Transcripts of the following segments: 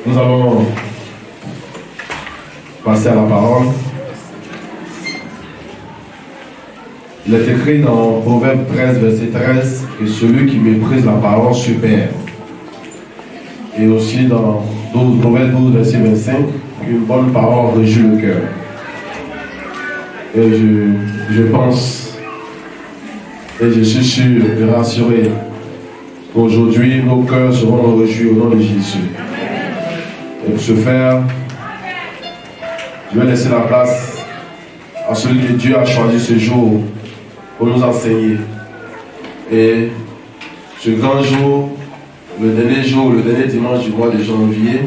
Nous allons passer à la parole. Il est écrit dans Proverbe 13, verset 13, que celui qui méprise la parole se perd. Et aussi dans Proverbe 12, verset 25, qu'une bonne parole réjouit le cœur. Et je pense, et je suis sûr et rassuré qu'aujourd'hui, nos cœurs seront réjouis au nom de Jésus. Et pour ce faire, je vais laisser la place à celui que Dieu a choisi ce jour pour nous enseigner. Et ce grand jour, le dernier dimanche du mois de janvier,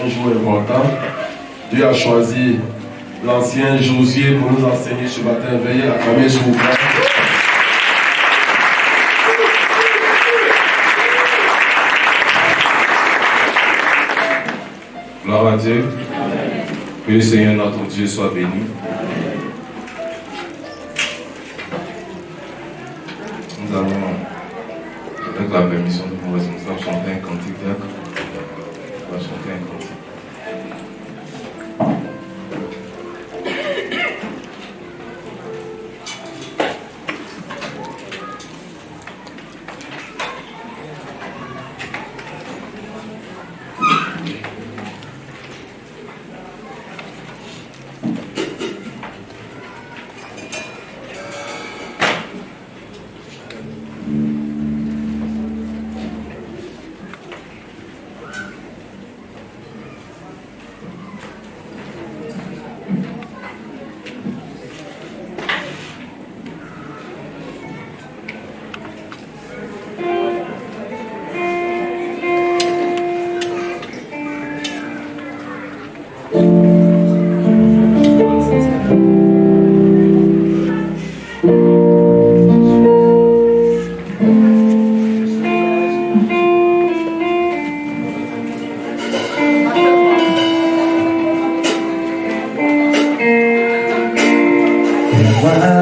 un jour important, Dieu a choisi l'ancien Josier pour nous enseigner ce matin. Veuillez acclamer s'il vous plaît. Gloire à Dieu. Que le Seigneur notre Dieu soit béni. Nous allons, avec la permission de nos responsables, chanter un cantique d'être. On va chanter un cantique.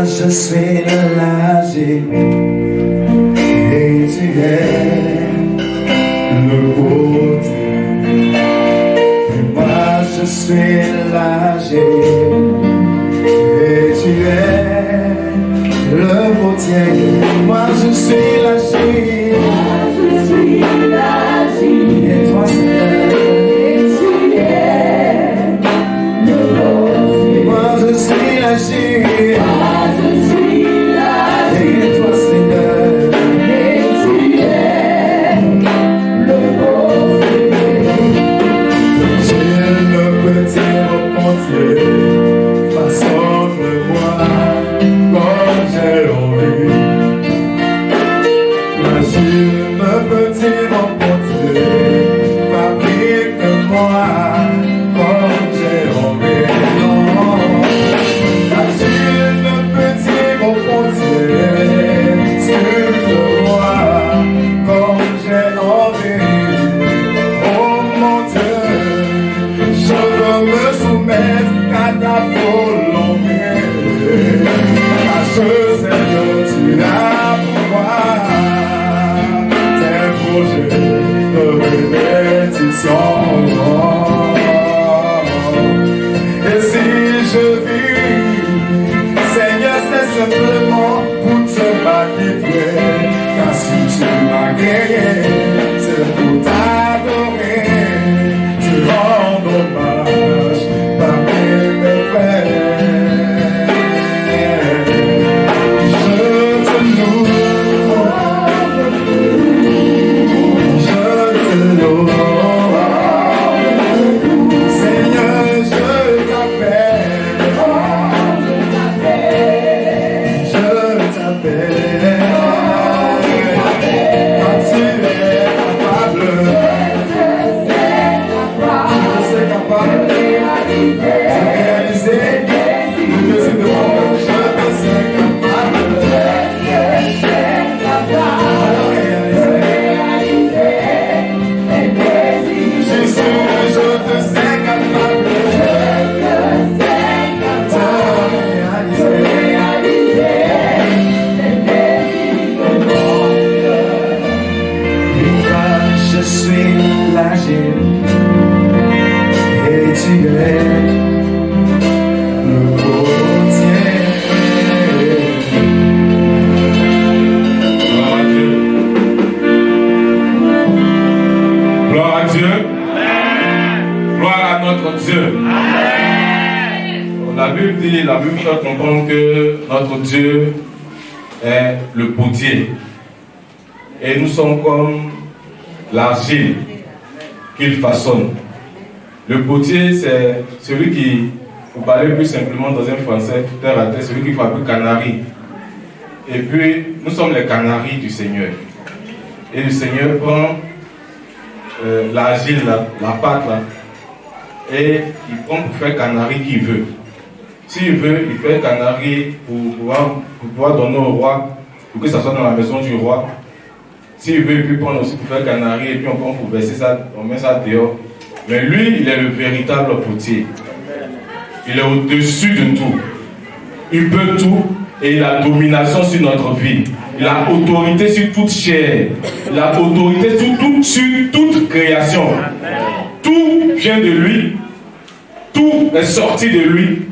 Je suis le lâcher et tu es le beau Dieu. Et moi je suis lâché et tu es le beau Dieu. Moi je suis lâché, et toi tu es le beau Dieu. Moi je suis lâché. Et si je vis, Seigneur, c'est simplement pour te magnifier. Car si tu m'as créé, c'est pour t'adorer. Tu rends hommage parmi mes frères. Je te loue, je te loue. suis l'agile et tu es le potier. Gloire à Dieu. Gloire à Dieu. Gloire à notre Dieu. La Bible dit, la Bible fait comprendre que notre Dieu est le potier. Et nous sommes comme l'argile qu'il façonne. Le potier, c'est celui qui, pour parler plus simplement dans un français terre à terre, celui qui fabrique canaries. Et puis, nous sommes les canaries du Seigneur. Et le Seigneur prend l'argile, la pâte là, et il prend pour faire canaries qu'il veut. S'il veut, il fait canaries pour pouvoir donner au roi, pour que ça soit dans la maison du roi. S'il veut, il peut prendre aussi pour faire canaries, et puis on prend pour verser ça, on met ça dehors. Mais lui, il est le véritable potier. Il est au-dessus de tout. Il peut tout et il a domination sur notre vie. Il a autorité sur toute chair. Il a autorité sur toute création. Tout vient de lui. Tout est sorti de lui.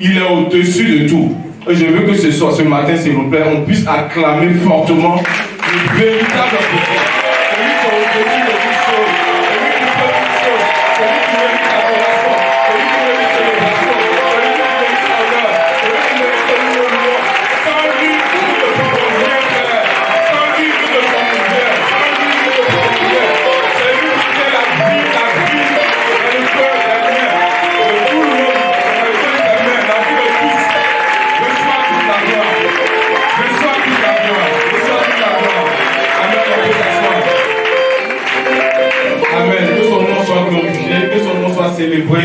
Il est au-dessus de tout. Et je veux que ce soir, ce matin, s'il vous plaît, on puisse acclamer fortement le véritable potier. Celui qui est au-dessus de toutes choses. Celui qui peut toutes choses. Celui qui mérite l'adoration. Celui qui mérite célébration. Celui qui mérite honneur. Celui qui mérite l'union. Sans lui, nous ne pouvons rien faire. Sans lui, nous ne sommes rien. Sans lui, nous ne sommes rien. C'est lui qui fait la vie dans le cœur des miens. De tout le monde, dans le cœur des miens, dans la vie de tous. Reçois toute la gloire. Reçois toute la gloire. Reçois toute la gloire. Amen. On peut s'asseoir. Amen. Que son nom soit glorifié, que son nom soit célébré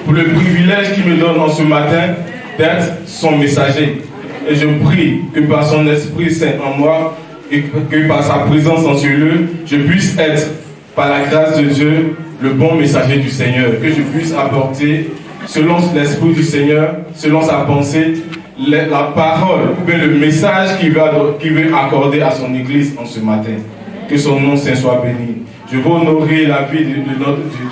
pour le privilège qu'il me donne en ce matin d'être son messager. Et je prie que par son Esprit Saint en moi et que par sa présence dans ce lieu, je puisse être, par la grâce de Dieu, le bon messager du Seigneur. Que je puisse apporter, selon l'Esprit du Seigneur, selon sa pensée, la parole ou bien le message qu'il veut accorder à son Église en ce matin. Que son nom Saint soit béni. Je veux honorer la vie de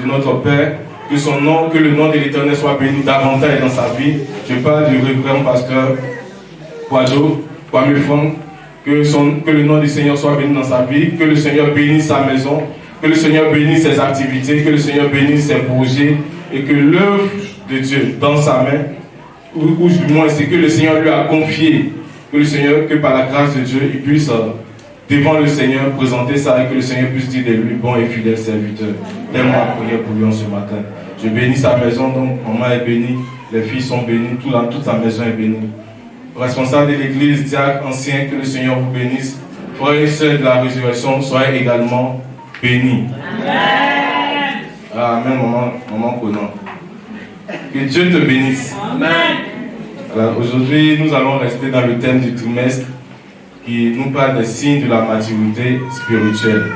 notre Père. Que le nom de l'Éternel soit béni davantage dans sa vie. Je parle du révérend pasteur Kwame Fong. Que le nom du Seigneur soit béni dans sa vie. Que le Seigneur bénisse sa maison. Que le Seigneur bénisse ses activités. Que le Seigneur bénisse ses projets. Et que l'œuvre de Dieu dans sa main, ou du moins c'est que le Seigneur lui a confié, que par la grâce de Dieu, il puisse devant le Seigneur présenter ça et que le Seigneur puisse dire de lui, bon et fidèle serviteur. Tellement à prier pour lui en ce matin. Je bénis sa maison, donc maman est bénie, les filles sont bénies, toute sa maison est bénie. Responsable de l'église, diacre, ancien, que le Seigneur vous bénisse. Frères et sœurs de la résurrection, soyez également bénis. Amen. Amen, maman Conan. Que Dieu te bénisse. Amen. Alors, aujourd'hui, nous allons rester dans le thème du trimestre qui nous parle des signes de la maturité spirituelle.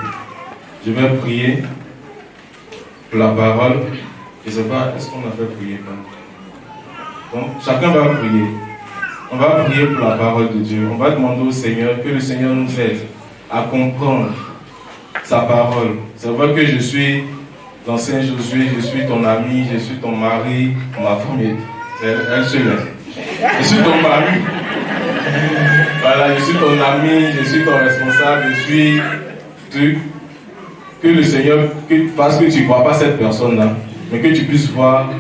Je vais prier pour la parole. Je ne sais pas, est-ce qu'on a fait prier? Donc, chacun va prier. On va prier pour la parole de Dieu. On va demander au Seigneur que le Seigneur nous aide à comprendre sa parole. C'est vrai que je suis l'ancien Josué, je suis ton ami, je suis ton mari, ma femme, elle seule. Je suis ton mari. Voilà, je suis ton ami, je suis ton responsable, je suis truc. Que le Seigneur, parce que tu ne vois pas cette personne-là, mais que tu puisses voir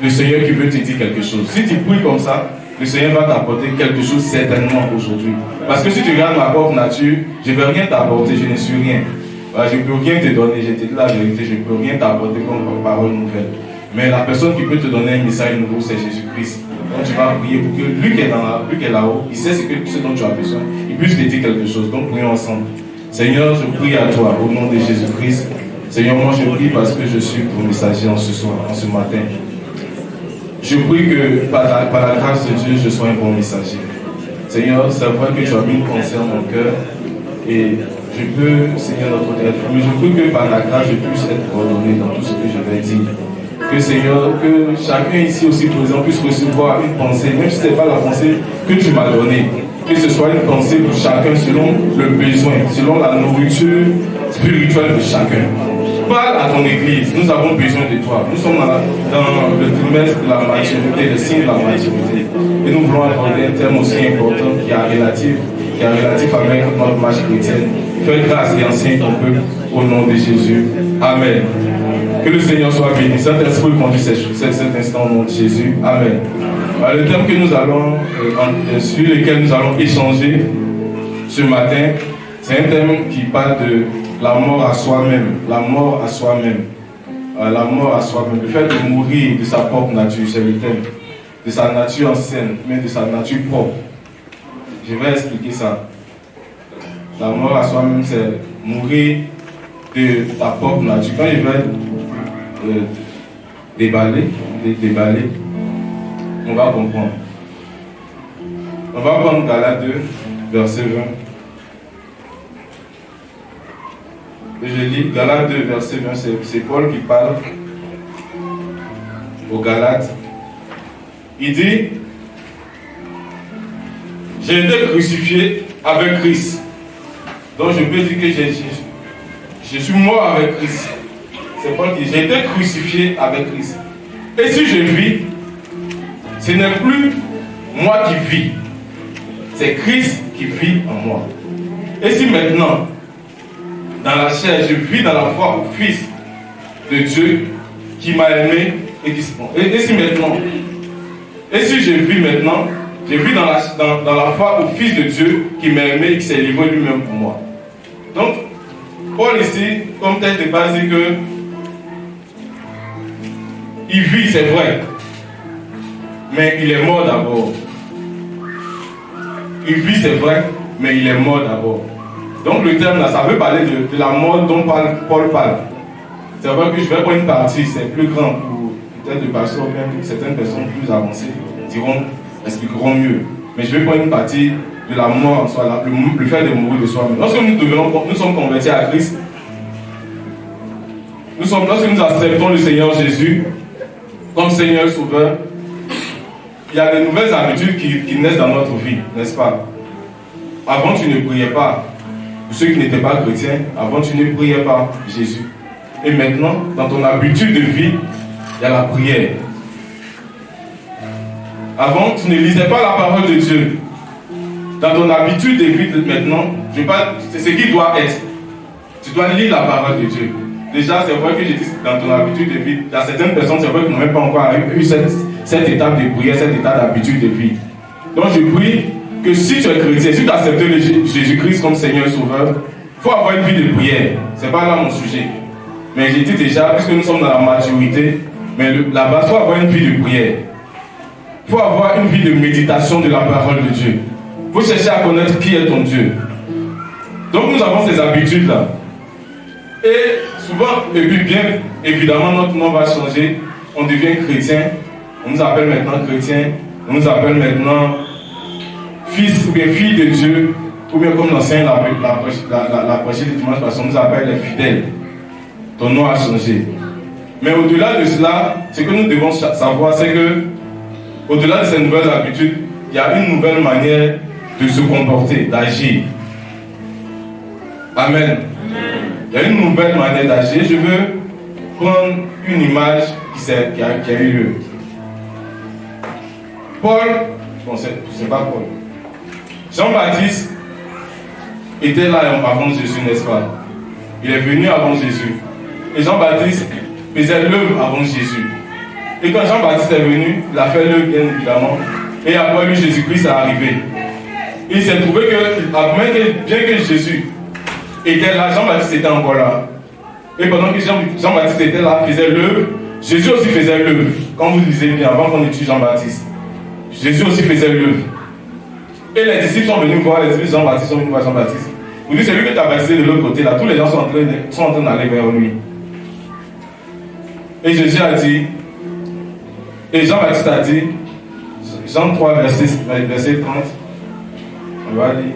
le Seigneur qui veut te dire quelque chose. Si tu pries comme ça, le Seigneur va t'apporter quelque chose certainement aujourd'hui. Parce que si tu regardes ma propre nature, je ne vais rien t'apporter, je ne suis rien. Voilà, je ne peux rien te donner, je te dis la vérité, je ne peux rien t'apporter comme parole nouvelle. Mais la personne qui peut te donner un message nouveau, c'est Jésus-Christ. Donc tu vas prier pour que lui qui est là-haut, il sait ce dont tu as besoin, il puisse te dire quelque chose. Donc prions ensemble. Seigneur, je prie à toi au nom de Jésus-Christ. Seigneur, moi je prie parce que je suis ton messager en ce matin. Je prie que par la grâce de Dieu, je sois un bon messager. Seigneur, c'est vrai que tu as mis une pensée en mon cœur et je peux, Seigneur, notre être, mais je prie que par la grâce, je puisse être ordonné dans tout ce que je vais dire. Que Seigneur, que chacun ici aussi présent puisse recevoir une pensée, même si ce n'est pas la pensée que tu m'as donnée. Que ce soit une pensée pour chacun selon le besoin, selon la nourriture spirituelle de chacun. Parle à ton église, nous avons besoin de toi. Nous sommes dans le trimestre de la maturité, le signe de la maturité. Et nous voulons aborder un thème aussi important qui est relatif avec notre marche chrétienne. Fais grâce et enseigne ton peuple au nom de Jésus. Amen. Que le Seigneur soit béni. Saint-Esprit conduit cet instant au nom de Jésus. Amen. Le thème que nous allons, sur lequel nous allons échanger ce matin, c'est un thème qui parle de la mort à soi-même. La mort à soi-même. La mort à soi-même. Le fait de mourir de sa propre nature, c'est le thème. De sa nature ancienne, mais de sa nature propre. Je vais expliquer ça. La mort à soi-même, c'est mourir de ta propre nature. Quand je vais déballer, on va comprendre. On va prendre Galates 2, verset 20. Et je lis Galates 2, verset 20, c'est Paul qui parle aux Galates. Il dit, j'ai été crucifié avec Christ. Donc je peux dire que je suis mort avec Christ. C'est Paul qui dit, j'ai été crucifié avec Christ. Et si je vis, ce n'est plus moi qui vis, c'est Christ qui vit en moi. Et si maintenant, dans la chair, je vis dans la foi au Fils de Dieu qui m'a aimé et qui se prend. Et si je vis maintenant, je vis dans la foi au Fils de Dieu qui m'a aimé et qui s'est livré lui-même pour moi. Donc, Paul ici, comme texte de base, dit que il vit, c'est vrai, mais il est mort d'abord. Il vit, c'est vrai, mais il est mort d'abord. Donc le terme là, ça veut parler de la mort dont Paul parle. C'est vrai que je vais prendre une partie, c'est plus grand pour peut-être le pasteur, même certaines personnes plus avancées expliqueront mieux. Mais je vais prendre une partie de la mort en soi, le fait de mourir de soi-même. Lorsque nous sommes convertis à Christ, lorsque nous acceptons le Seigneur Jésus comme Seigneur et Sauveur, il y a de nouvelles habitudes qui naissent dans notre vie, n'est-ce pas? Avant, tu ne priais pas. Pour ceux qui n'étaient pas chrétiens, avant, tu ne priais pas Jésus. Et maintenant, dans ton habitude de vie, il y a la prière. Avant, tu ne lisais pas la parole de Dieu. Dans ton habitude de vie, maintenant, c'est ce qui doit être. Tu dois lire la parole de Dieu. Déjà, c'est vrai que j'ai dit dans ton habitude de vie, il y a certaines personnes, c'est vrai, qui n'ont même pas encore eu cette étape de prière, cette étape d'habitude de vie. Donc, je prie que si tu es chrétien, si tu as accepté Jésus-Christ comme Seigneur et Sauveur, il faut avoir une vie de prière. Ce n'est pas là mon sujet. Mais j'ai dit déjà, puisque nous sommes dans la maturité, mais là-bas, il faut avoir une vie de prière. Il faut avoir une vie de méditation de la parole de Dieu. Il faut chercher à connaître qui est ton Dieu. Donc nous avons ces habitudes-là. Et souvent, et puis bien évidemment, notre nom va changer. On devient chrétien. On nous appelle maintenant chrétien. On nous appelle maintenant fils ou bien fille de Dieu. Ou bien comme l'enseigne la prêchée du dimanche passé, on nous appelle les fidèles. Ton nom a changé. Mais au-delà de cela, ce que nous devons savoir, c'est que au-delà de ces nouvelles habitudes, il y a une nouvelle manière de se comporter, d'agir. Amen. Il y a une nouvelle manière d'agir. Je veux prendre une image qui a eu lieu. Paul, c'est pas Paul. Jean-Baptiste était là avant Jésus, n'est-ce pas? Il est venu avant Jésus. Et Jean-Baptiste faisait l'œuvre avant Jésus. Et quand Jean-Baptiste est venu, il a fait l'œuvre bien évidemment. Et après lui, Jésus-Christ est arrivé. Il s'est trouvé que, bien que Jésus était là, Jean-Baptiste était encore là. Et pendant que Jean-Baptiste était là, faisait l'œuvre, Jésus aussi faisait l'œuvre. Quand vous lisez bien, avant qu'on étudie Jean-Baptiste, Jésus aussi faisait l'œuvre. Et les disciples sont venus voir, les disciples de Jean-Baptiste sont venus voir Jean-Baptiste. Vous dites, c'est lui que tu as baptisé de l'autre côté là, tous les gens sont en train d'aller vers lui. Et Jésus a dit, et Jean-Baptiste a dit, Jean 3, verset 30, on va lire.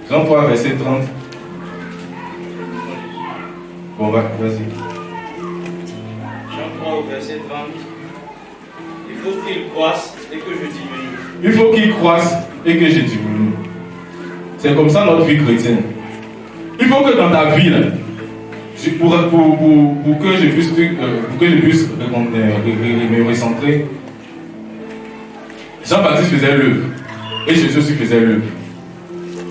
Jean 3, verset 30. Bon, vas-y. Jean 3, verset 30. Il faut qu'il croisse et que je diminue. Il faut qu'il croisse et que je diminue. C'est comme ça notre vie chrétienne. Il faut que dans ta vie, là, pour que je puisse me recentrer, Jean-Baptiste faisait l'œuvre et Jésus aussi faisait l'œuvre.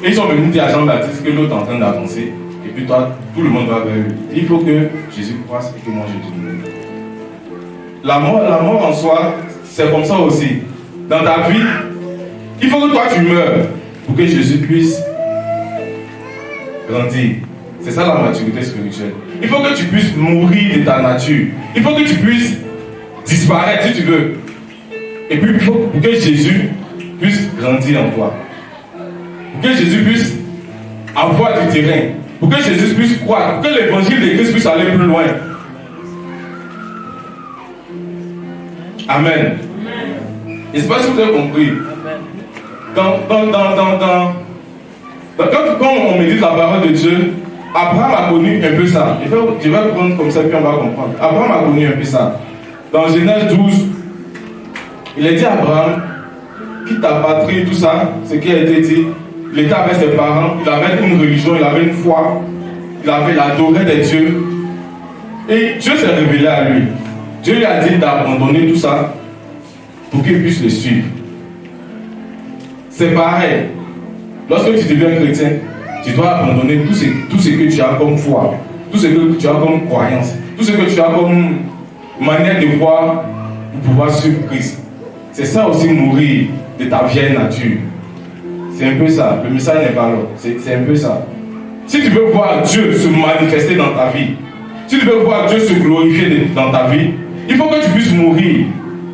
Et ils sont venus dire à Jean-Baptiste que l'autre est en train d'avancer et puis toi, tout le monde va vers lui. Il faut que Jésus croisse et que moi je diminue. La mort en soi, c'est comme ça aussi. Dans ta vie, il faut que toi tu meurs pour que Jésus puisse grandir. C'est ça la maturité spirituelle. Il faut que tu puisses mourir de ta nature. Il faut que tu puisses disparaître si tu veux. Et puis il faut pour que Jésus puisse grandir en toi. Pour que Jésus puisse avoir du terrain. Pour que Jésus puisse croire. Pour que l'évangile de Christ puisse aller plus loin. Amen. Je ne sais pas si vous avez compris. Quand on médite la parole de Dieu, Abraham a connu un peu ça. Je vais prendre comme ça, puis on va comprendre. Abraham a connu un peu ça. Dans Genèse 12, il a dit à Abraham, quitte ta patrie, tout ça, ce qui a été dit, il était avec ses parents, il avait une religion, il avait une foi, il adorait des dieux. Et Dieu s'est révélé à lui. Dieu lui a dit d'abandonner tout ça pour qu'il puisse le suivre. C'est pareil. Lorsque tu deviens chrétien, tu dois abandonner tout ce que tu as comme foi, tout ce que tu as comme croyance, tout ce que tu as comme manière de voir pour pouvoir suivre Christ. C'est ça aussi mourir de ta vieille nature. C'est un peu ça. Le message n'est pas là. C'est un peu ça. Si tu veux voir Dieu se manifester dans ta vie, si tu veux voir Dieu se glorifier dans ta vie, il faut que tu puisses mourir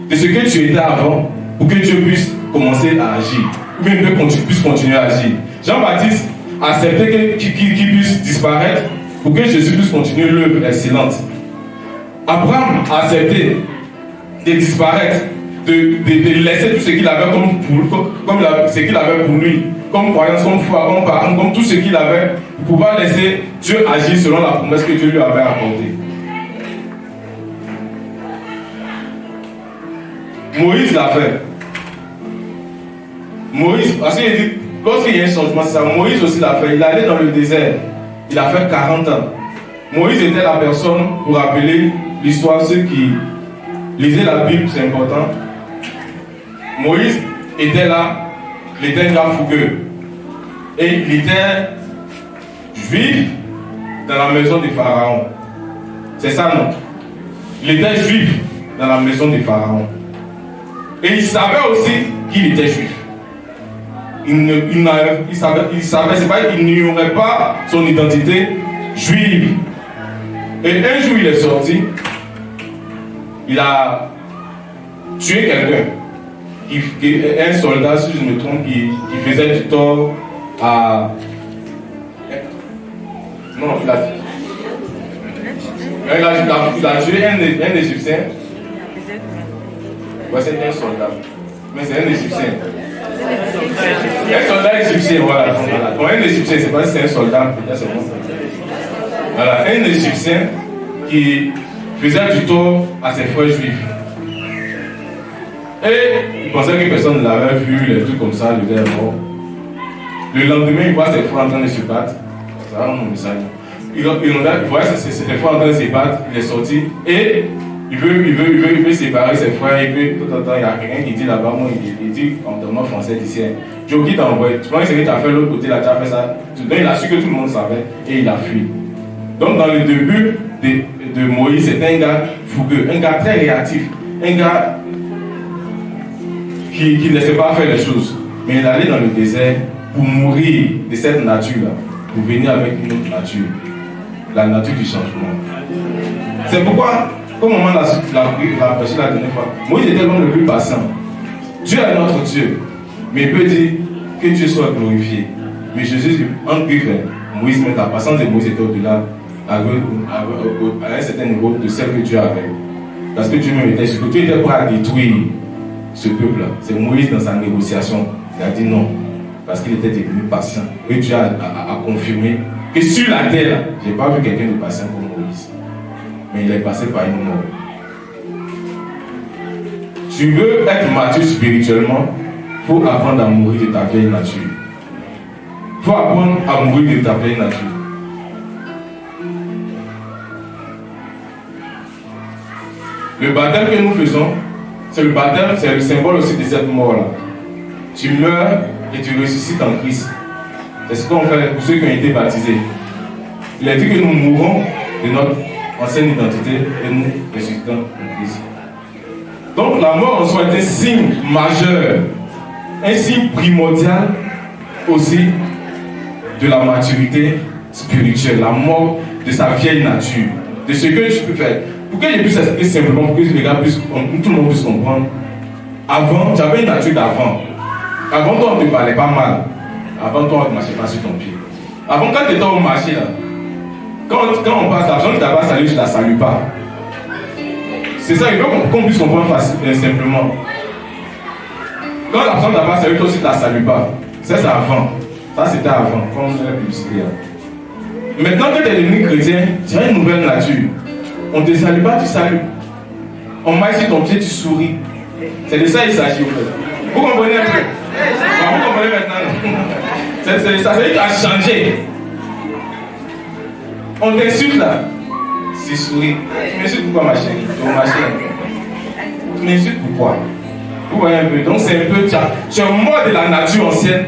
de ce que tu étais avant pour que Dieu puisse commencer à agir. Ou bien que tu puisses continuer à agir. Jean-Baptiste a accepté qu'il puisse disparaître pour que Jésus puisse continuer l'œuvre excellente. Abraham a accepté de disparaître, de laisser tout ce qu'il avait comme ce qu'il avait pour lui, comme croyance, comme foi, comme parent, comme tout ce qu'il avait, pour pouvoir laisser Dieu agir selon la promesse que Dieu lui avait accordée. Moïse l'a fait. Moïse, parce qu'il dit, lorsqu'il y a un changement, c'est ça. Moïse aussi l'a fait. Il est allé dans le désert. Il a fait 40 ans. Moïse était la personne, pour rappeler l'histoire, ceux qui lisaient la Bible, c'est important. Moïse était là, il était un gars fougueux. Et il était juif dans la maison de Pharaon. C'est ça, non? Il était juif dans la maison de Pharaon. Et il savait aussi qu'il était juif. Il savait, c'est pas, il n'ignorait pas son identité juive. Et un jour il est sorti, il a tué quelqu'un, un soldat, si je me trompe, qui faisait du tort à... Non, il a tué un Égyptien. Ouais, c'est un soldat. Mais c'est un Égyptien. Un soldat égyptien, voilà. Bon, un Égyptien, c'est pas si c'est un soldat, peut-être c'est bon. Voilà, un Égyptien qui faisait du tort à ses frères juifs. Et il pensait que personne ne l'avait vu, les trucs comme ça, le gars est mort. Le lendemain, il voit ses frères en train de se battre. Ça va mon message. Il voit ses frères en train de se battre, il est sorti et il veut séparer ses frères, il veut, tout le temps, il y a quelqu'un qui dit là-bas, moi, il dit en termes français d'ici, Joe qui t'a envoyé, tu penses que tu as fait l'autre côté, là, tu as fait ça, donc il a su que tout le monde savait et il a fui. Donc dans le début de Moïse, c'était un gars fougueux, un gars très réactif, un gars qui ne laissait pas faire les choses. Mais il allait dans le désert pour mourir de cette nature-là, pour venir avec une autre nature, la nature du changement. C'est pourquoi, comme on l'a prêché la dernière fois, Moïse était l'homme le plus patient. Dieu est notre Dieu, mais il peut dire que Dieu soit glorifié. Mais Jésus, en griffes, Moïse, mais la patience de Moïse était au-delà, à un certain niveau de celle que Dieu avait. Parce que Dieu même était sûr que Dieu était prêt à détruire ce peuple-là. C'est Moïse dans sa négociation. Il a dit non, parce qu'il était devenu patient. Et Dieu a confirmé que sur la terre, je n'ai pas vu quelqu'un de patient comme Moïse. Mais il est passé par une mort. Tu veux être mature spirituellement, il faut apprendre à mourir de ta vieille nature. Il faut apprendre à mourir de ta vieille nature. Le baptême que nous faisons, c'est le baptême, c'est le symbole aussi de cette mort-là. Tu meurs et tu ressuscites en Christ. C'est ce qu'on fait pour ceux qui ont été baptisés. Il a dit que nous mourrons de notre ancienne identité et nous ressuscitons en Christ. Donc la mort en soi est un signe majeur, un signe primordial aussi de la maturité spirituelle, la mort de sa vieille nature, de ce que je peux faire. Pour que je puisse expliquer simplement, pour que les gars puissent, tout le monde puisse comprendre. Avant, j'avais une nature d'avant. Avant, toi, on ne te parlait pas mal. Avant, toi, on ne marchait pas sur ton pied. Avant, quand tu étais au marché, là, quand on passe, la personne qui t'a pas salué, je ne la salue pas. C'est ça, il faut qu'on puisse comprendre simplement. Quand la personne ne t'a pas salué, toi aussi, tu ne la salues pas. Ça, c'est avant. Ça, c'était avant, comme la publicité. Maintenant que tu es devenu chrétien, tu as une nouvelle nature. On ne te salue pas, tu salues. On marche sur ton pied, tu souris. C'est de ça qu'il s'agit, en fait. Vous comprenez un peu? Vous comprenez maintenant? C'est ça, c'est lui qui a changé. On t'insulte là. C'est sourire. Tu m'insultes pourquoi, ma chérie? Tu m'insultes pourquoi? Vous voyez un peu? Donc c'est un peu, tu es mort de la nature ancienne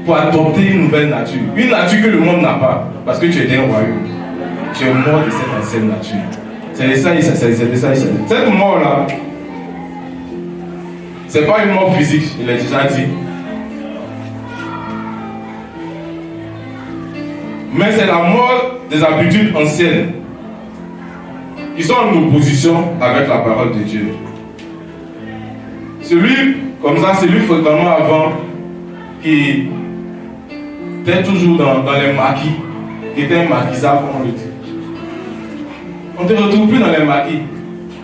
pour adopter une nouvelle nature. Une nature que le monde n'a pas. Parce que tu es d'un royaume. Tu es mort de cette ancienne nature. C'est de ça, c'est de ça. Cette mort-là, c'est pas une mort physique, il l'a déjà dit. Mais c'est la mort des habitudes anciennes qui sont en opposition avec la parole de Dieu. Celui, comme ça, celui fréquemment avant, qui était toujours dans les maquis, qui était un maquisard, comme on le dit. On ne te retrouve plus dans les maquis.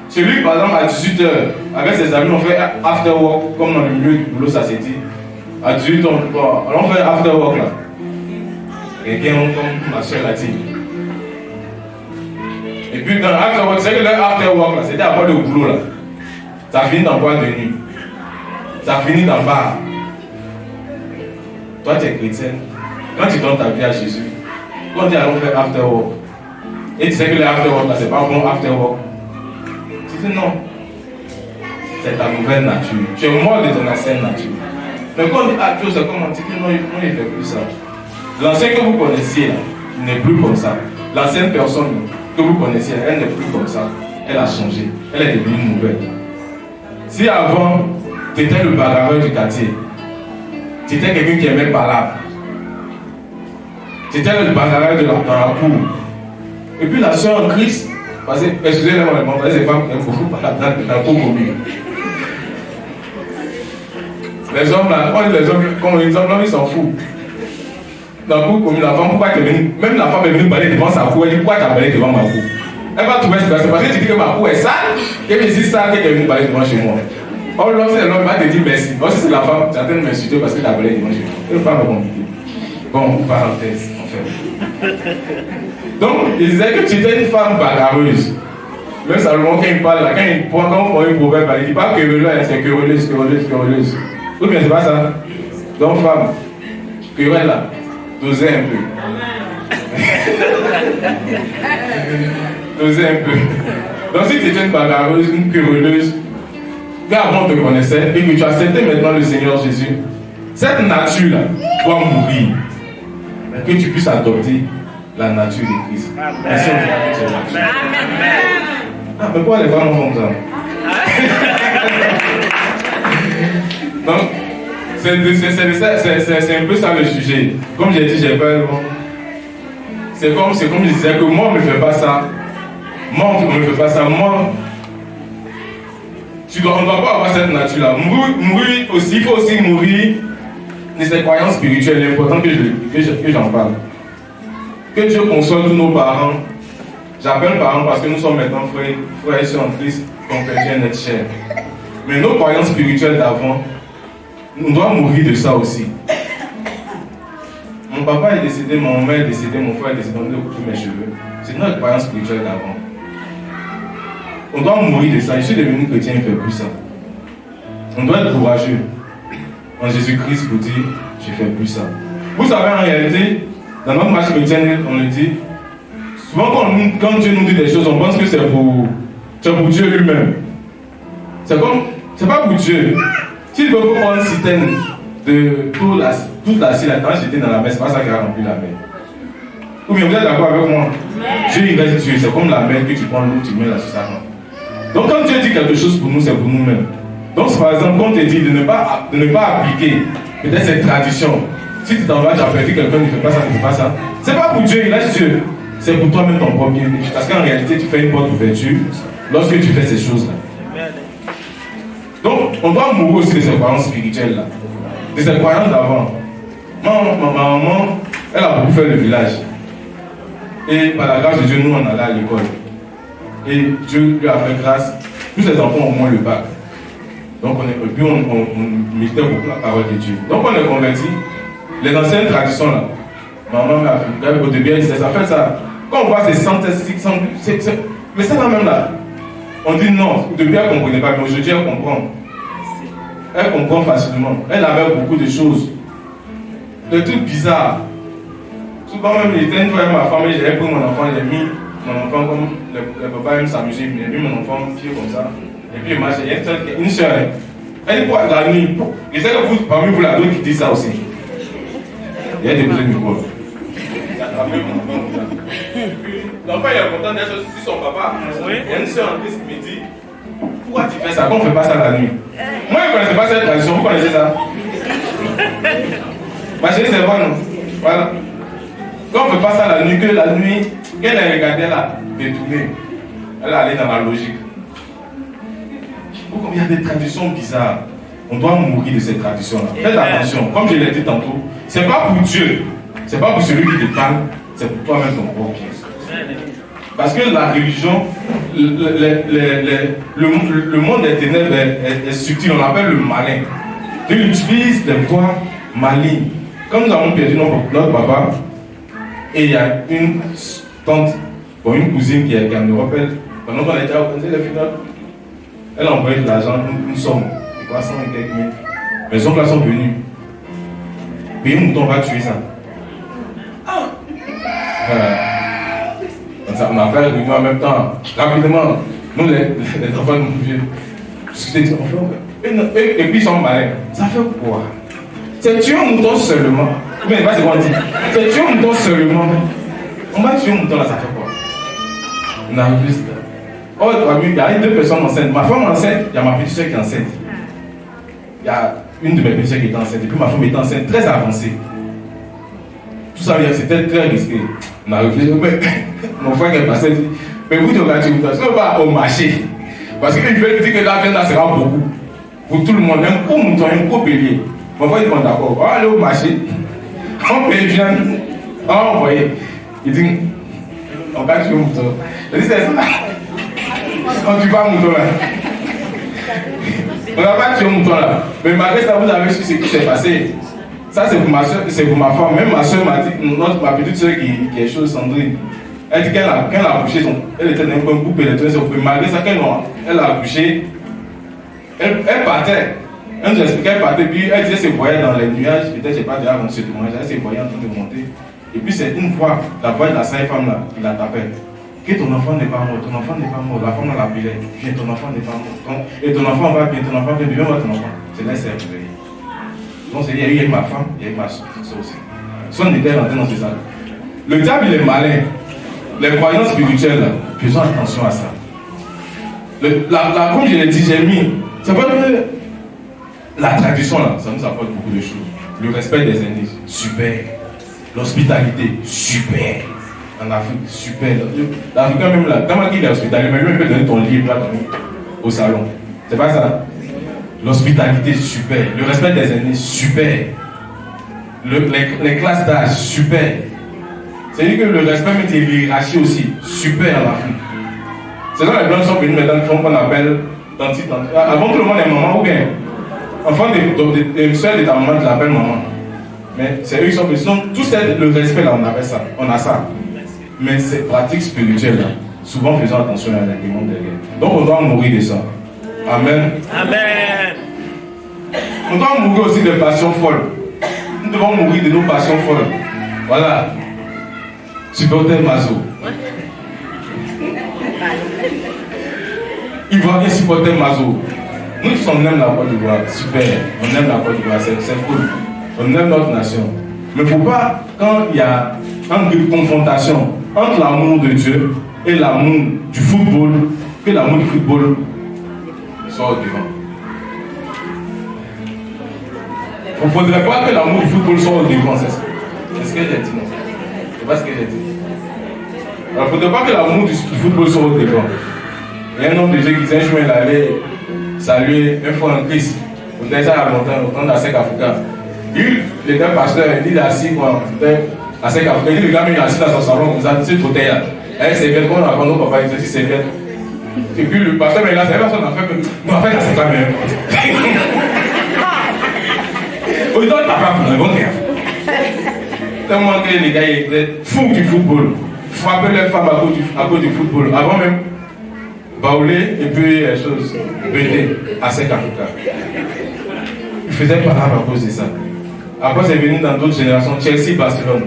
Celui, par exemple, à 18h, avec ses amis, on fait after work, comme dans le milieu du boulot, ça s'est dit. À 18h, on fait after work là. Et bien, comme ma soeur l'a dit. Et puis, dans l'after work, c'est que leur after work là, c'était à bord de boulot là. Ça finit dans boîte de nuit. Ça finit dans bar. Toi, tu es chrétien. Quand tu donnes ta vie à Jésus, quand tu allons faire after work, et tu sais que le after work là, c'est pas bon after work. Tu dis non. C'est ta nouvelle nature. Tu es mort de ton ancienne nature. Mais quand on dit ah, Dieu, c'est comment tu dis non, il ne fait plus ça. L'ancien que vous connaissiez là, il n'est plus comme ça. L'ancienne personne que vous connaissiez, elle n'est plus comme ça. Elle a changé. Elle est devenue nouvelle. Si avant, tu étais le bagarreur du quartier, tu étais quelqu'un qui aimait parler, tu étais le bagarreur dans la cour. Et puis la soeur en Christ, parce que, excusez-moi, les femmes aiment beaucoup parler dans la cour commune. Les hommes là, les hommes, comme les hommes, ils s'en foutent. Dans la cour commune, la femme, pourquoi elle est venue, même la femme est venue parler devant sa cour, elle dit pourquoi tu as parlé devant ma cour? Elle va trouver c'est parce que tu dis que ma cour est sale, qu'elle me dit ça, qu'elle est venue parler devant chez moi. Or, l'homme, c'est l'homme, il va te dire merci. Or, si c'est la femme, tu es en train de m'insulter parce que tu as parlé devant chez moi. C'est une femme compliquée. Bon, parenthèse, en fait. Donc, il disait que tu étais une femme bagarreuse. Même Salomon, quand il parle là, quand il prend un proverbe, il ne dit pas querelleuse, c'est querelleuse. Ou bien c'est pas ça. Donc, femme, querelle là, dosez un peu. Dosez un peu. Donc, si tu étais une bagarreuse, une querelleuse, qu'avant on te connaissait et que tu acceptais maintenant le Seigneur Jésus, cette nature-là doit mourir. Que tu puisses adopter la nature de Christ. Merci au Amen. Ah, mais pourquoi les femmes font ça? Donc, c'est un peu ça le sujet. Comme j'ai dit, j'ai peur. C'est comme je disais que moi, on ne me fait pas ça. Moi, on ne me fait pas ça. Moi, on ne doit pas avoir cette nature-là. Mourir aussi, il faut aussi mourir de ses croyances spirituelles. Il est important que j'en parle. Que Dieu console tous nos parents. J'appelle parents parce que nous sommes maintenant frères et sœurs en Christ, qu'on fait bien notre chair. Mais nos croyances spirituelles d'avant, on doit mourir de ça aussi. Mon papa est décédé, mon mère est décédée, mon frère est décédé, on a coupé mes cheveux. C'est notre croyance spirituelle d'avant. On doit mourir de ça. Je suis devenu chrétien, il ne fait plus ça. On doit être courageux. en Jésus-Christ pour dire je fais plus ça. Vous savez, en réalité, dans notre marche chrétienne, on le dit, souvent quand Dieu nous dit des choses, on pense que c'est pour Dieu lui-même. C'est pas pour Dieu. S'il veut prendre une citerne de toute la scie là-dedans, j'étais dans la mer, c'est pas ça qui a rempli la mer. Ou bien vous êtes d'accord avec moi? Dieu il reste Dieu, c'est comme la mer que tu prends l'eau, tu mets là sur sa main. Donc quand Dieu dit quelque chose pour nous, c'est pour nous-mêmes. Donc par exemple, quand on te dit de ne pas appliquer peut-être cette tradition, si tu t'en vas, tu as perdu quelqu'un, ne fais pas ça, ne fais pas ça. C'est pas pour Dieu, il reste Dieu. C'est pour toi-même ton propre bien. Parce qu'en réalité, tu fais une bonne ouverture lorsque tu fais ces choses-là. Donc, on doit mourir aussi de ces croyances spirituelles là. De ces croyances d'avant. Ma maman, elle a beaucoup fait le village. Et par la grâce de Dieu, nous on allait à l'école. Et Dieu lui a fait grâce. Tous ses enfants ont au moins le bac. Donc on méditait beaucoup la parole de Dieu. Donc on est convertis. Les anciennes traditions là, maman m'a fait, au début elle disait ça fait ça. Quand on voit ces statistiques, mais ça là même là, on dit non, au début elle ne comprenait pas, mais aujourd'hui elle comprend. Elle comprend facilement. Elle avait beaucoup de choses. Des trucs bizarres. Souvent même, il était une fois avec ma femme, j'avais pris mon enfant, j'ai mis mon enfant comme le papa aime s'amuser, j'ai mis mon enfant pied comme ça. Et puis il marche, il y a une soeur. Elle dit quoi la nuit? Je sais que vous, parmi vous, la d'autres qui disent ça aussi. Il y a des besoins de micro. L'enfant il est content d'être sur son papa. Il y a une soeur en plus qui me dit pourquoi tu fais ça? Pourquoi on ne fait pas ça la nuit? Moi je ne connaissais pas cette tradition, vous connaissez ça? Ma chérie c'est bon, non? Voilà. Quand on ne fait pas ça la nuit, que la nuit, qu'elle a regardé là, détournée, elle allait dans la logique. Il y a des traditions bizarres. On doit mourir de ces traditions-là. Faites attention, comme je l'ai dit tantôt, c'est pas pour Dieu, c'est pas pour celui qui te parle, c'est pour toi-même ton propre pied. Parce que la religion, le monde des ténèbres est subtil, on l'appelle le malin. Il utilise des voies malignes. Quand nous avons perdu notre papa, et il y a une tante, une cousine qui est en Europe, pendant qu'on était organisé les finales, elle a envoyé de l'argent, une somme, de 300 et quelques mille. Mais les oncles sont venus. Payer un mouton, on va tuer ça. On a fait la réunion en même temps. Rapidement, nous les enfants nous pouvaient discuter des enfants. Et puis ils sont malins. Ça fait quoi? C'est tuer un mouton seulement. Vous ne pas ce qu'on dit. C'est tuer un mouton seulement. On va tuer un mouton là, ça fait quoi? On a vu ça. Oh, il y a deux personnes enceintes. Ma femme est enceinte, il y a ma petite soeur qui est enceinte. Il y a une de mes petites soeurs qui est enceinte. Et puis ma femme est enceinte, très avancée. Tout ça, c'était très risqué. On a réfléchi. Mon frère qui est passé dit, mais vous, tu vas au marché. Parce qu'il veut dire que la viande sera beaucoup. Pour tout le monde, même pour mouton, même pour bélier. Mon frère dit, bon d'accord, on va aller au marché. On paye viande. On va envoyer. Il dit, on va tuer un mouton. Je dis, c'est ça. On tue pas un mouton là. On va pas tuer un mouton là. Mais malgré ça, vous avez su ce qui s'est passé. Ça c'est pour ma soeur, c'est pour ma femme. Même ma soeur m'a dit, ma petite soeur qui est chose Sandrine. Elle dit qu'elle a accouché, elle était dans un groupe, elle était sur le malgré ça, elle a accouché, elle partait. Elle nous expliquait, elle partait, puis elle disait qu'elle se voyait dans les nuages, peut-être je sais pas déjà avant ce témoignage, elle se voyait en train de monter. Et puis c'est une fois, la voix de la sage-femme là, qui la tapait. Que ton enfant n'est pas mort, ton enfant n'est pas mort. La femme l'appelait, viens, ton enfant n'est pas mort. Et ton enfant va bien, ton enfant va bien, viens voir ton enfant. C'est là qu'elle s'est réveillée. Donc il y a eu ma femme, il y a eu ma soeur aussi. Soit on était rentré dans ces salles. Le diable il est malin. Les croyances spirituelles, là, faisons attention à ça. Comme je l'ai dit, j'ai mis. C'est pas que la tradition là, ça nous apporte beaucoup de choses. Le respect des aînés, super. L'hospitalité, super. En Afrique, super. L'Africain même là, quand il est hospitalier, mais lui il peut donner ton lit là au salon. C'est pas ça. L'hospitalité, super. Le respect des aînés, super. Les classes d'âge, super. C'est-à-dire que le respect mais les hiérarchies aussi, super en Afrique. C'est là que les blancs sont venus maintenant, font qu'on appelle tanti. Avant tout le monde est maman ou bien enfant de soeur de ta maman, tu l'appelles maman. Mais c'est eux qui sont venus. Tout le respect là, on appelle ça. On a ça. Mais ces pratiques spirituelles là, souvent faisons attention à l'intégrité derrière. Donc on doit mourir de ça. Amen. Amen. On doit mourir aussi de passions folles. Nous devons mourir de nos passions folles. Voilà. Supporter Mazo. Ivoirien supporter Mazo. Nous tous on aime la Côte d'Ivoire. Super. On aime la Côte d'Ivoire. C'est cool. On aime notre nation. Mais il ne faut pas, quand il y a une confrontation entre l'amour de Dieu et l'amour du football, que l'amour du football soit devant. Il ne faudrait pas que l'amour du football soit au devant, c'est ce que j'ai dit, non? C'est pas ce que j'ai dit. Il ne faudrait pas que l'amour du football soit au devant. Il y a un homme de Dieu qui disait un jour il allait saluer un fois en Christ. On était à longtemps, au temps d'Asek Africa. Il était pasteur, il est assis à Asek Africa. Il dit le gars, il est assis dans son salon, comme ça, c'est le fauteuil là. C'est bien, quand on apprend nos papas, il dit c'est bien. Et puis le pasteur, mais là, c'est personne n'a fait que. Non, en fait, c'est pas même. Il donne ta part pour un bon terme. Tellement que les gars étaient fous du football. Frapper les femmes à cause du football. Avant même, baouler et puis les choses. Bêter à Asek Africa. Ils faisaient pas grave à cause de ça. Après, c'est venu dans d'autres générations. Chelsea, Barcelone.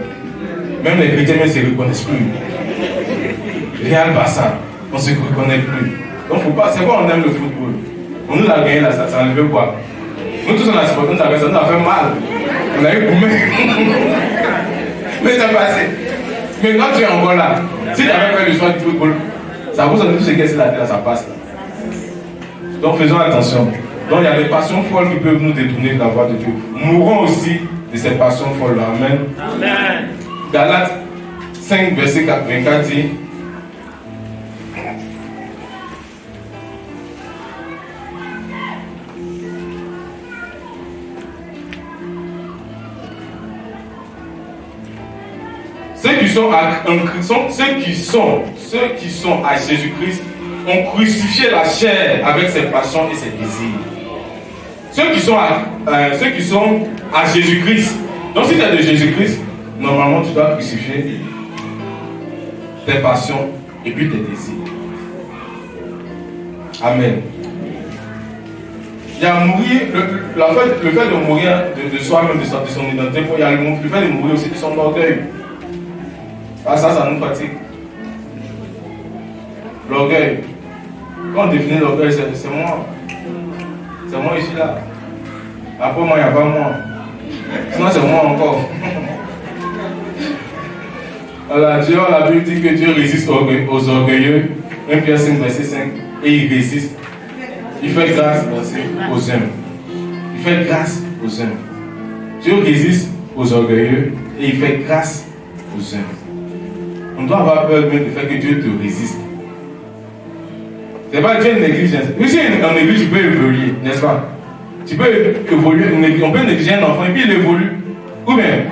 Même les chrétiens ne se reconnaissent plus. Real Barça, on ne se reconnaît plus. Donc, faut pas. C'est quoi on aime le football? On nous l'a gagné là, ça enlève quoi? Nous tous on a supporté, ça nous a fait mal. On a eu boumé. Mais c'est passé. Mais quand tu es encore là, si tu avais fait le choix du football, ça vous a dit tout ce qui est sur la terre, ça passe là. Donc faisons attention. Donc il y a des passions folles qui peuvent nous détourner de la voie de Dieu. Mourons aussi de ces passions folles. Amen. Amen. Galates 5, verset 24 dit. Ceux qui sont à Jésus-Christ ont crucifié la chair avec ses passions et ses désirs. Ceux qui sont à Jésus-Christ. Donc si tu es de Jésus-Christ, normalement tu dois crucifier tes passions et puis tes désirs. Amen. Il y a mourir, le fait de mourir de soi-même, de son identité, il y a le fait de mourir aussi de son orgueil. Ah, ça nous fatigue. L'orgueil. Quand on définit l'orgueil, c'est moi. C'est moi ici là. Après moi, il n'y a pas moi. Sinon, c'est moi encore. Alors, Dieu, la Bible dit que Dieu résiste aux orgueilleux. 1 Pierre 5, verset 5. Et il résiste. Il fait grâce aux hommes. Il fait grâce aux hommes. Dieu résiste aux orgueilleux et il fait grâce aux hommes. On doit avoir peur du fait que Dieu te résiste. C'est pas Dieu néglige. Oui, si en église, tu peux évoluer, n'est-ce pas? Tu peux évoluer, on peut négliger un enfant et puis il évolue. Ou bien,